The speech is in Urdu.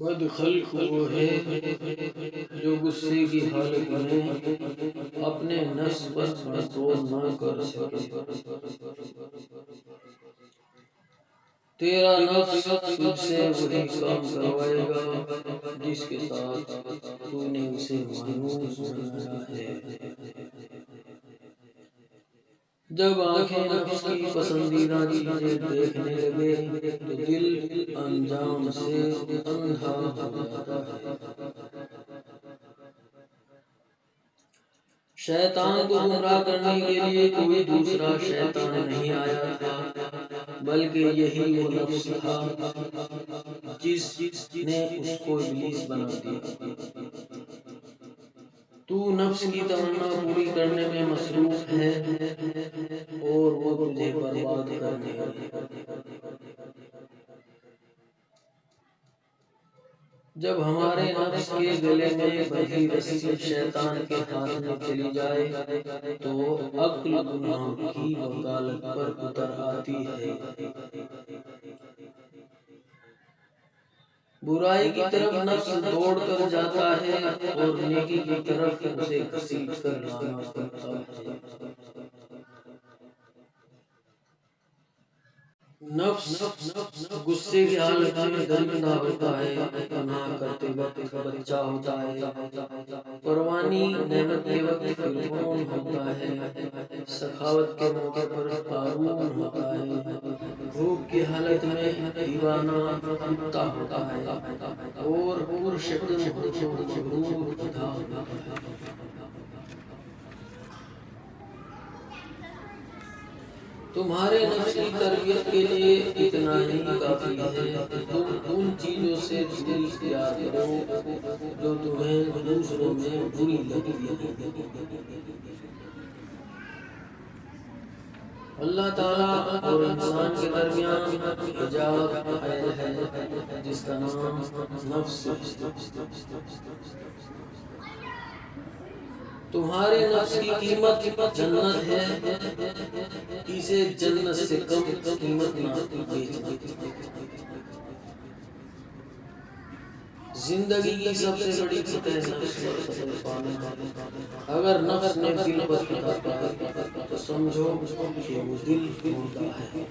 بد خلق وہ ہے جو غصے کی حالت میں اپنے نفس پر کنٹرول نہ کر سکے۔ تیرا نفس تجھ سے وہی کام کروائے گا جس کے ساتھ تو نے اسے مانوس بنایا ہے۔ جب آنکھیں نفس کی پسندیدہ چیزیں دیکھنے لگے تو دل انجام سے اندھا ہو جاتا ہے۔ شیطان کو گمراہ کرنے کے لیے کوئی دوسرا شیطان نہیں آیا تھا، بلکہ یہی وہ نفس تھا جس نے اس کو ابلیس بنا دیا۔ تو نفس کی تمنا پوری کرنے میں مصروف ہے اور وہ تجھے برباد کرنے لگے۔ جب ہمارے نفس کے گلے میں بندھی رسی شیطان کے ہاتھ میں چلی جائے تو عقل گناہ کی وکالت پر اتر آتی ہے۔ برائی کی طرف نفس دوڑ کر جاتا ہے اور نیکی کی طرف اسے گھسیٹ کر لانا پڑتا ہے۔ نفس غصے کی حالت میں درندہ ہوتا ہے، گناہ کرتے وقت بچہ ہوتا ہے، پروانی نعمت کے وقت فرعون ہوتا ہے، سخاوت کے موقع پر قارون ہوتا ہے، بھوک کی حالت میں دیوانہ کتا ہوتا ہے اور پرشکن ہو تو مغرور گدھا ہوتا ہے۔ تمہارے نفس کی تربیت کے لیے اتنا ہی کافی ہے کہ تم ان چیزوں سے دوری اختیار کرو جو تمہیں دوسروں میں بری لگتی ہیں۔ اللہ تعالیٰ اور انسان کے درمیان حجاب قائل ہے جس کا نام نفس ہے۔ تمہارے نفس کی قیمت جنت ہے، اسے جنت سے کم قیمت نہ بیچنا۔ زندگی کی سب سے بڑی فتح نفس پر فتح پانا۔ اگر نفس نے دل پر فتح پائی تو سمجھو کہ وہ دل مردہ ہے۔